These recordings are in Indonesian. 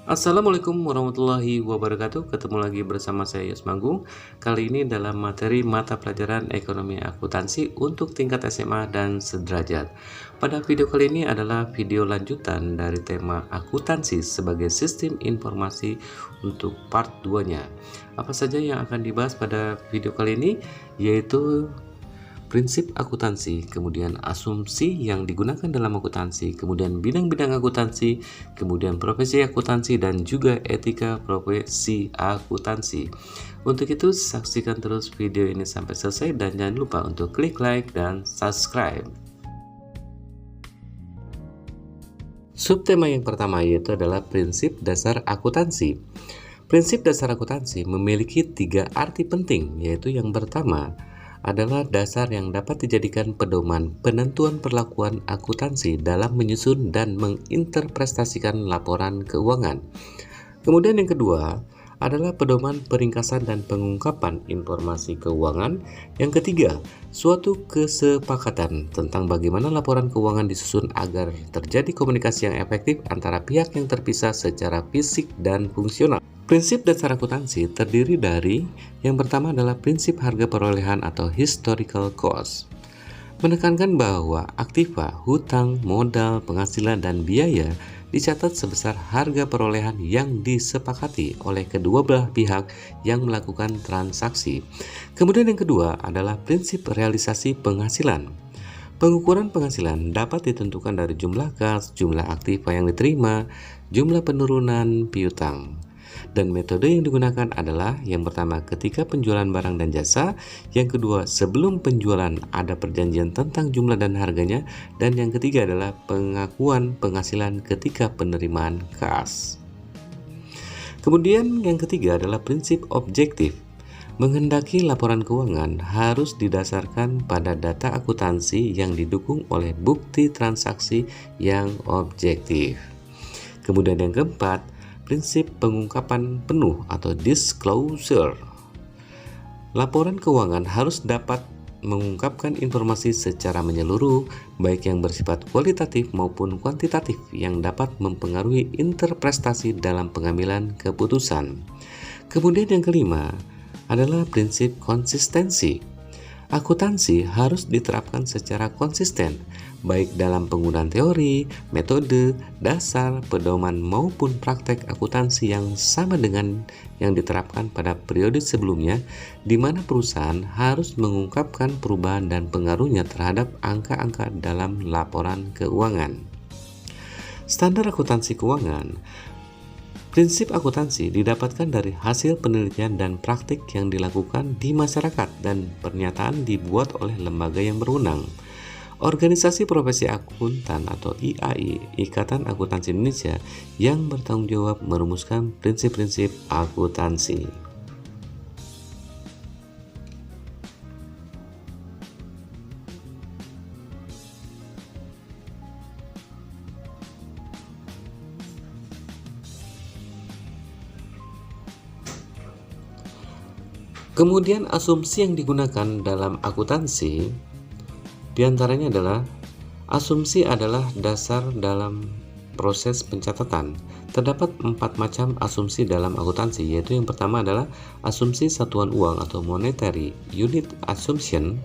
Assalamualaikum warahmatullahi wabarakatuh. Ketemu lagi bersama saya Yos Manggung. Kali ini dalam materi mata pelajaran ekonomi akuntansi untuk tingkat SMA dan sederajat. Pada video kali ini adalah video lanjutan dari tema akuntansi sebagai sistem informasi untuk part 2-nya. Apa saja yang akan dibahas pada video kali ini? Yaitu prinsip akuntansi, kemudian asumsi yang digunakan dalam akuntansi, kemudian bidang-bidang akuntansi, kemudian profesi akuntansi, dan juga etika profesi akuntansi. Untuk itu, saksikan terus video ini sampai selesai dan jangan lupa untuk klik like dan subscribe. Subtema yang pertama yaitu adalah prinsip dasar akuntansi. Prinsip dasar akuntansi memiliki 3 arti penting, yaitu yang pertama adalah dasar yang dapat dijadikan pedoman penentuan perlakuan akuntansi dalam menyusun dan menginterpretasikan laporan keuangan. Kemudian yang kedua adalah pedoman peringkasan dan pengungkapan informasi keuangan. Yang ketiga, suatu kesepakatan tentang bagaimana laporan keuangan disusun agar terjadi komunikasi yang efektif antara pihak yang terpisah secara fisik dan fungsional. Prinsip dasar akuntansi terdiri dari yang pertama adalah prinsip harga perolehan atau historical cost. Menekankan bahwa aktiva, hutang, modal, penghasilan, dan biaya dicatat sebesar harga perolehan yang disepakati oleh kedua belah pihak yang melakukan transaksi. Kemudian yang kedua adalah prinsip realisasi penghasilan. Pengukuran penghasilan dapat ditentukan dari jumlah kas, jumlah aktiva yang diterima, jumlah penurunan piutang. Dan metode yang digunakan adalah yang pertama ketika penjualan barang dan jasa, yang kedua sebelum penjualan ada perjanjian tentang jumlah dan harganya, dan yang ketiga adalah pengakuan penghasilan ketika penerimaan kas. Kemudian yang ketiga adalah prinsip objektif. Menghendaki laporan keuangan harus didasarkan pada data akuntansi yang didukung oleh bukti transaksi yang objektif. Kemudian yang keempat, prinsip pengungkapan penuh atau disclosure. Laporan keuangan harus dapat mengungkapkan informasi secara menyeluruh, baik yang bersifat kualitatif maupun kuantitatif yang dapat mempengaruhi interpretasi dalam pengambilan keputusan. Kemudian yang kelima adalah prinsip konsistensi. Akuntansi harus diterapkan secara konsisten, baik dalam penggunaan teori, metode, dasar, pedoman maupun praktek akuntansi yang sama dengan yang diterapkan pada periode sebelumnya, di mana perusahaan harus mengungkapkan perubahan dan pengaruhnya terhadap angka-angka dalam laporan keuangan. Standar akuntansi keuangan. Prinsip akuntansi didapatkan dari hasil penelitian dan praktik yang dilakukan di masyarakat dan pernyataan dibuat oleh lembaga yang berwenang. Organisasi Profesi Akuntan atau IAI, Ikatan Akuntansi Indonesia, yang bertanggung jawab merumuskan prinsip-prinsip akuntansi. Kemudian asumsi yang digunakan dalam akuntansi diantaranya adalah asumsi adalah dasar dalam proses pencatatan. Terdapat 4 macam asumsi dalam akuntansi, yaitu yang pertama adalah asumsi satuan uang atau monetary unit assumption,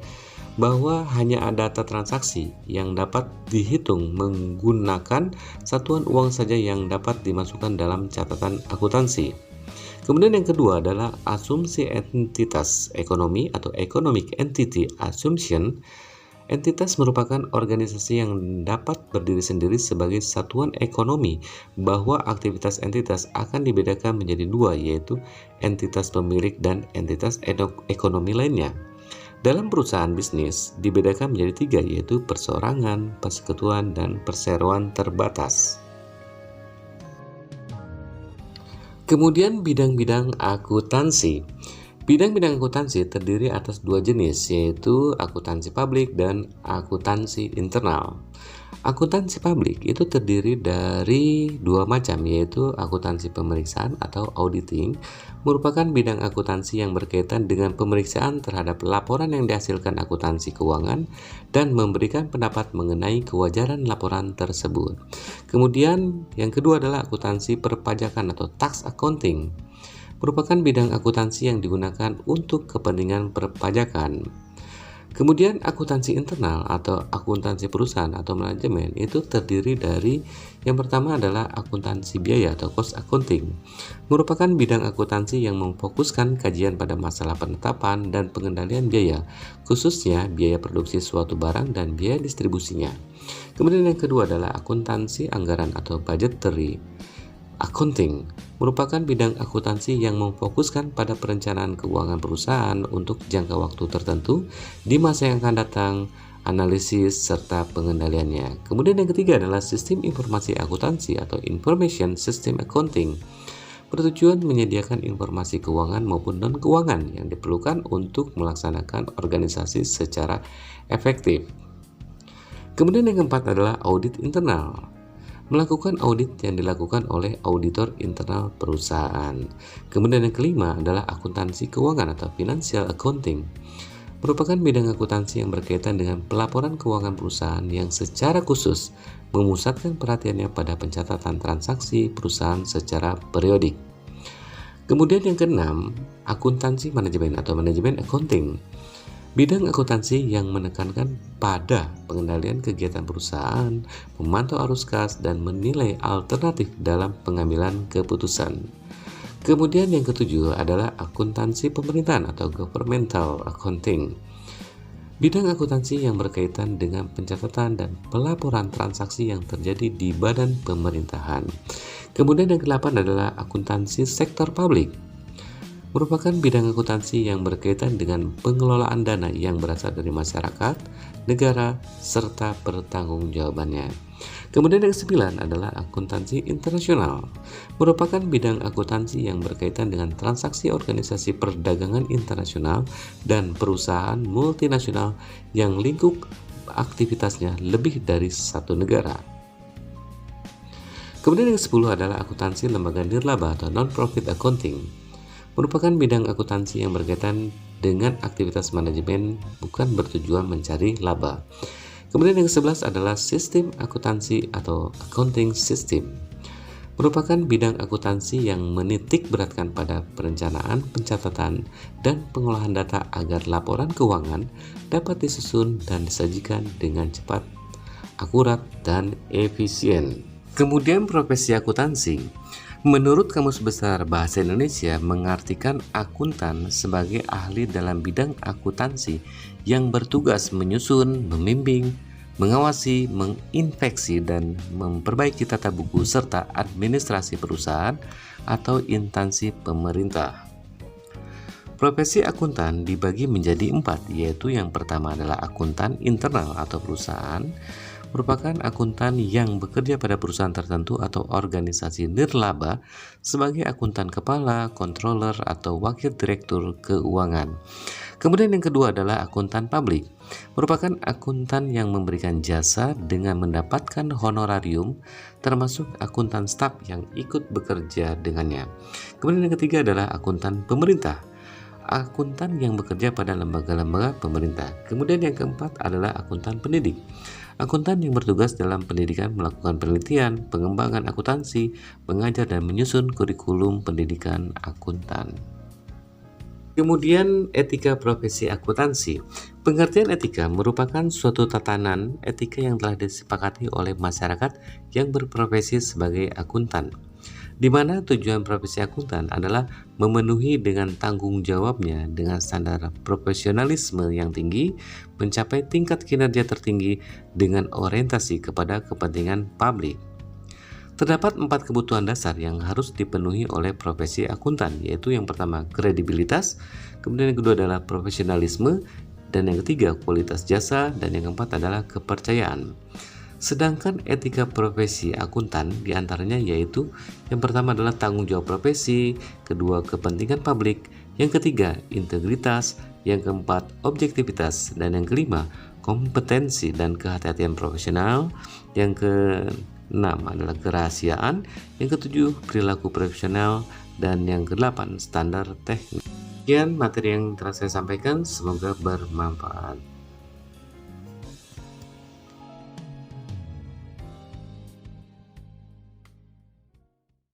bahwa hanya ada data transaksi yang dapat dihitung menggunakan satuan uang saja yang dapat dimasukkan dalam catatan akuntansi. Kemudian yang kedua adalah asumsi entitas ekonomi atau economic entity assumption. Entitas merupakan organisasi yang dapat berdiri sendiri sebagai satuan ekonomi, bahwa aktivitas entitas akan dibedakan menjadi 2, yaitu entitas pemilik dan entitas ekonomi lainnya. Dalam perusahaan bisnis dibedakan menjadi 3, yaitu perseorangan, persekutuan, dan perseroan terbatas. Kemudian bidang-bidang akuntansi. Bidang-bidang akuntansi terdiri atas dua jenis, yaitu akuntansi publik dan akuntansi internal. Akuntansi publik itu terdiri dari dua macam, yaitu akuntansi pemeriksaan atau auditing, merupakan bidang akuntansi yang berkaitan dengan pemeriksaan terhadap laporan yang dihasilkan akuntansi keuangan dan memberikan pendapat mengenai kewajaran laporan tersebut. Kemudian yang kedua adalah akuntansi perpajakan atau tax accounting, merupakan bidang akuntansi yang digunakan untuk kepentingan perpajakan. Kemudian akuntansi internal atau akuntansi perusahaan atau manajemen itu terdiri dari yang pertama adalah akuntansi biaya atau cost accounting, merupakan bidang akuntansi yang memfokuskan kajian pada masalah penetapan dan pengendalian biaya, khususnya biaya produksi suatu barang dan biaya distribusinya. Kemudian yang kedua adalah akuntansi anggaran atau budgetary accounting, merupakan bidang akuntansi yang memfokuskan pada perencanaan keuangan perusahaan untuk jangka waktu tertentu di masa yang akan datang, analisis, serta pengendaliannya. Kemudian yang ketiga adalah sistem informasi akuntansi atau information system accounting, bertujuan menyediakan informasi keuangan maupun non-keuangan yang diperlukan untuk melaksanakan organisasi secara efektif. Kemudian yang keempat adalah audit internal, melakukan audit yang dilakukan oleh auditor internal perusahaan. Kemudian yang kelima adalah akuntansi keuangan atau financial accounting, merupakan bidang akuntansi yang berkaitan dengan pelaporan keuangan perusahaan yang secara khusus memusatkan perhatiannya pada pencatatan transaksi perusahaan secara periodik. Kemudian yang keenam, akuntansi manajemen atau manajemen accounting, bidang akuntansi yang menekankan pada pengendalian kegiatan perusahaan, memantau arus kas, dan menilai alternatif dalam pengambilan keputusan. Kemudian yang ketujuh adalah akuntansi pemerintahan atau governmental accounting, bidang akuntansi yang berkaitan dengan pencatatan dan pelaporan transaksi yang terjadi di badan pemerintahan. Kemudian yang kedelapan adalah akuntansi sektor publik, merupakan bidang akuntansi yang berkaitan dengan pengelolaan dana yang berasal dari masyarakat, negara, serta pertanggungjawabannya. Kemudian yang kesembilan adalah akuntansi internasional, merupakan bidang akuntansi yang berkaitan dengan transaksi organisasi perdagangan internasional dan perusahaan multinasional yang lingkup aktivitasnya lebih dari satu negara. Kemudian yang ke-10 adalah akuntansi lembaga nirlaba atau non-profit accounting, merupakan bidang akuntansi yang berkaitan dengan aktivitas manajemen bukan bertujuan mencari laba. Kemudian yang ke-11 adalah sistem akuntansi atau accounting system, merupakan bidang akuntansi yang menitik beratkan pada perencanaan, pencatatan, dan pengolahan data agar laporan keuangan dapat disusun dan disajikan dengan cepat, akurat, dan efisien. Kemudian profesi akuntansi, menurut Kamus Besar Bahasa Indonesia, mengartikan akuntan sebagai ahli dalam bidang akuntansi yang bertugas menyusun, membimbing, mengawasi, menginspeksi, dan memperbaiki tata buku serta administrasi perusahaan atau instansi pemerintah. Profesi akuntan dibagi menjadi 4, yaitu yang pertama adalah akuntan internal atau perusahaan, merupakan akuntan yang bekerja pada perusahaan tertentu atau organisasi nirlaba sebagai akuntan kepala, controller, atau wakil direktur keuangan. Kemudian yang kedua adalah akuntan publik, merupakan akuntan yang memberikan jasa dengan mendapatkan honorarium, termasuk akuntan staf yang ikut bekerja dengannya. Kemudian yang ketiga adalah akuntan pemerintah, akuntan yang bekerja pada lembaga-lembaga pemerintah. Kemudian yang keempat adalah akuntan pendidik, akuntan yang bertugas dalam pendidikan, melakukan penelitian, pengembangan akuntansi, mengajar dan menyusun kurikulum pendidikan akuntan. Kemudian etika profesi akuntansi. Pengertian etika merupakan suatu tatanan etika yang telah disepakati oleh masyarakat yang berprofesi sebagai akuntan, di mana tujuan profesi akuntan adalah memenuhi dengan tanggung jawabnya dengan standar profesionalisme yang tinggi, mencapai tingkat kinerja tertinggi dengan orientasi kepada kepentingan publik. Terdapat 4 kebutuhan dasar yang harus dipenuhi oleh profesi akuntan, yaitu yang pertama kredibilitas, kemudian yang kedua adalah profesionalisme, dan yang ketiga kualitas jasa, dan yang keempat adalah kepercayaan. Sedangkan etika profesi akuntan diantaranya yaitu yang pertama adalah tanggung jawab profesi, kedua kepentingan publik, Yang ketiga, integritas. Yang keempat, objektivitas. Dan yang kelima, kompetensi dan kehati-hatian profesional. Yang keenam adalah kerahasiaan. Yang ketujuh, perilaku profesional. Dan yang kedelapan, standar teknik. Sekian materi yang telah saya sampaikan, semoga bermanfaat.